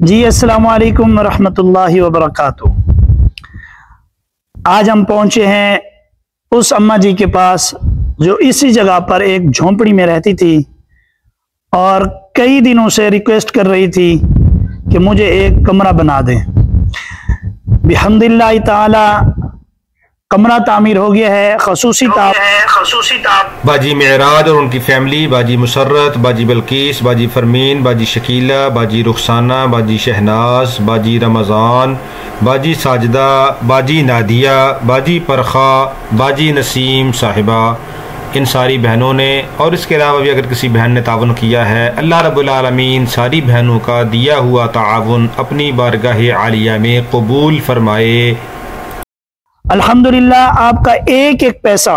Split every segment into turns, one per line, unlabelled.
जी अस्सलाम वालेकुम रहमतुल्लाहि व बरकातुहू। आज हम पहुंचे हैं उस अम्मा जी के पास जो इसी जगह पर एक झोंपड़ी में रहती थी और कई दिनों से रिक्वेस्ट कर रही थी कि मुझे एक कमरा बना दें। बिहम्दिल्लाह ताला कमरा तामीर हो गया है। खसूसी
बाजी मेराज और उनकी फैमिली, बाजी मुसर्रत, बाजी बल्कीस, बाजी फरमीन, बाजी शकीला, बाजी रुखसाना, बाजी शहनाज, बाजी रमज़ान, बाजी साजिदा, बाजी नादिया, बाजी परखा, बाजी नसीम साहिबा, इन सारी बहनों ने और इसके अलावा भी अगर किसी बहन ने ताउन किया है, अल्लाह रब्बुल आलमीन सारी बहनों का दिया हुआ ताउन अपनी बारगाह आलिया में कबूल फरमाए।
अल्हम्दुलिल्लाह आपका एक एक पैसा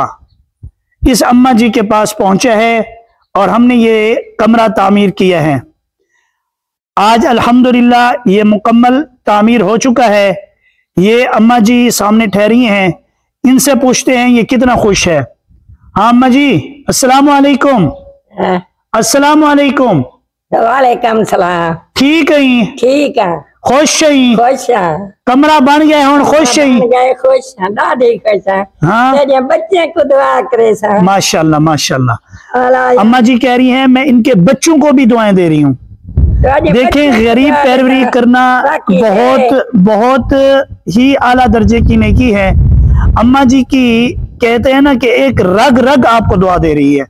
इस अम्मा जी के पास पहुंचा है और हमने ये कमरा तामीर किया है। आज अल्हम्दुलिल्लाह ये मुकम्मल तामीर हो चुका है। ये अम्मा जी सामने ठहरी हैं, इनसे पूछते हैं ये कितना खुश है। हाँ अम्मा जी, अस्सलाम वालेकुम। अस्सलाम वालेकुम।
वालेकुम सलाम।
ठीक है?
ठीक है।
खुश है?
खुश है।
कमरा बन गया हूँ, खुश है?
खुश है, दादी खुश है।
हाँ,
तेरे बच्चे को दुआ करे सा।
माशाल्लाह माशाल्लाह। अम्मा जी कह रही हैं मैं इनके बच्चों को भी दुआएं दे रही हूँ। देखें, गरीब पैरवी करना बहुत बहुत ही आला दर्जे की नेकी है। अम्मा जी की कहते हैं ना कि एक रग रग आपको दुआ दे रही है।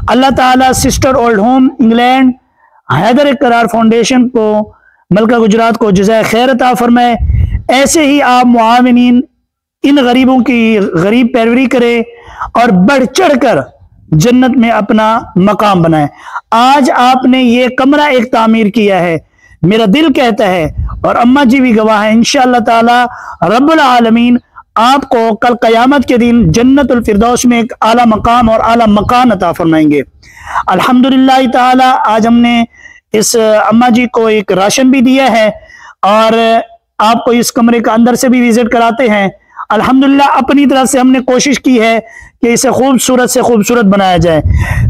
Allah Tala sister old home England Haider Karar foundation को, मलका गुजरात को जज़ाए खैर अता फरमाए। ऐसे ही आप मुआविनीन इन गरीबों की गरीब पैरवी करें और बढ़ चढ़ कर जन्नत में अपना मकाम बनाए। आज आपने ये कमरा एक तामीर किया है, मेरा दिल कहता है और अम्मा जी भी गवाह है, इंशाअल्लाह ताला रब्बुल आलमीन आपको कल कयामत के दिन जन्नतुल फिरदौस में एक आला मकाम और आला मकान अता फरमाएंगे। अल्हम्दुलिल्लाह ताला आज हमने इस अम्मा जी को एक राशन भी दिया है और आपको इस कमरे का अंदर से भी विजिट कराते हैं। अल्हम्दुलिल्लाह अपनी तरफ से हमने कोशिश की है कि इसे खूबसूरत से खूबसूरत बनाया जाए।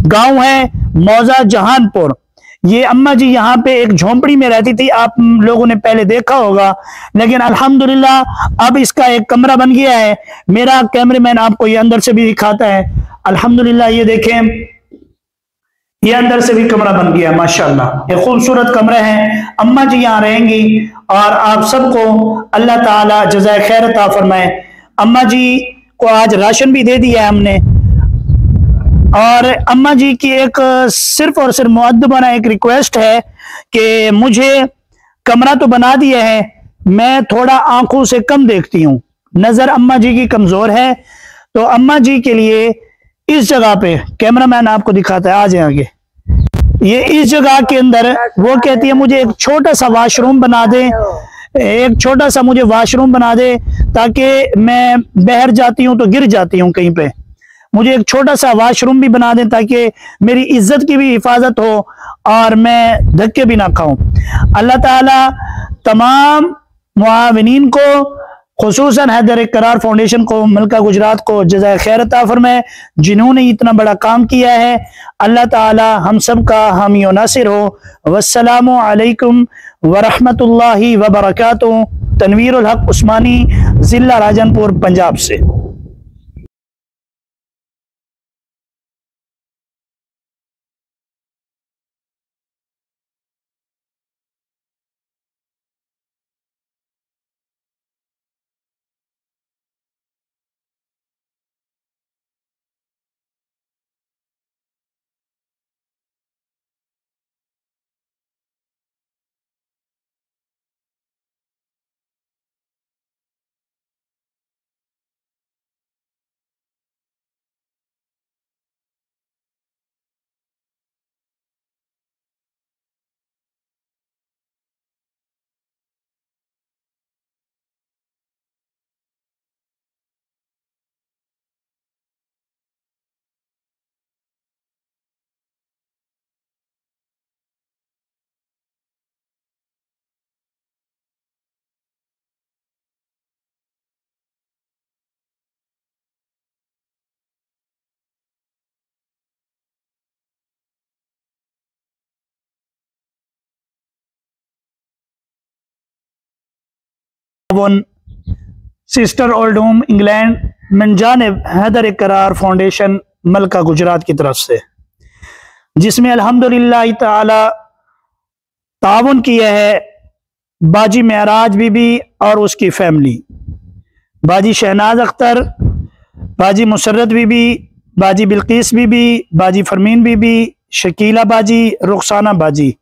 गांव है मौजा जहानपुर। ये अम्मा जी यहाँ पे एक झोंपड़ी में रहती थी, आप लोगों ने पहले देखा होगा, लेकिन अल्हम्दुलिल्लाह अब इसका एक कमरा बन गया है। मेरा कैमरामैन आपको ये अंदर से भी दिखाता है। अल्हम्दुलिल्लाह ये देखें, ये अंदर से भी कमरा बन गया माशाल्लाह। ये खूबसूरत कमरे हैं। अम्मा जी यहाँ रहेंगी और आप सबको अल्लाह ताला जज़ाए खैर अता फरमाए। अम्मा जी को आज राशन भी दे दिया है हमने और अम्मा जी की एक सिर्फ और सिर्फ मुअद्दबाना एक रिक्वेस्ट है कि मुझे कमरा तो बना दिया है, मैं थोड़ा आंखों से कम देखती हूँ, नजर अम्मा जी की कमजोर है, तो अम्मा जी के लिए इस जगह पे कैमरामैन आपको दिखाता है, आ जाए आगे। ये इस जगह के अंदर वो कहती है मुझे एक छोटा सा वॉशरूम बना दे, एक छोटा सा मुझे वॉशरूम बना दे ताकि मैं बाहर जाती हूँ तो गिर जाती हूँ कहीं पे, मुझे एक छोटा सा वॉशरूम भी बना दें ताकि मेरी इज्जत की भी हिफाजत हो और मैं धक्के भी ना खाऊं। अल्लाह ताला तमाम मुआविनीन को, खुसूसन हैदर करार फाउंडेशन को, मलका गुजरात को जज़ाए खैर अता फरमाए जिन्होंने इतना बड़ा काम किया है। अल्लाह ताला हम सब का हामी और नासिर हो। वस्सलामु अलैकुम वरहमतुल्लाहि व बरकातुहू। तनवीरुल हक उस्मानी, जिला राजनपुर, पंजाब से। One sister old home England मन जानिब हैदर करार फाउंडेशन मलका गुजरात की तरफ से, जिसमें अल्हम्दुलिल्लाह ताला ताउन किया है बाजी मेराज बीबी और उसकी फैमिली, बाजी शहनाज अख्तर, बाजी मुसर्रत बीबी, बाजी बिल्किस बीबी, बाजी फरमीन बीबी, शकीला बाजी, रुखसाना बाजी।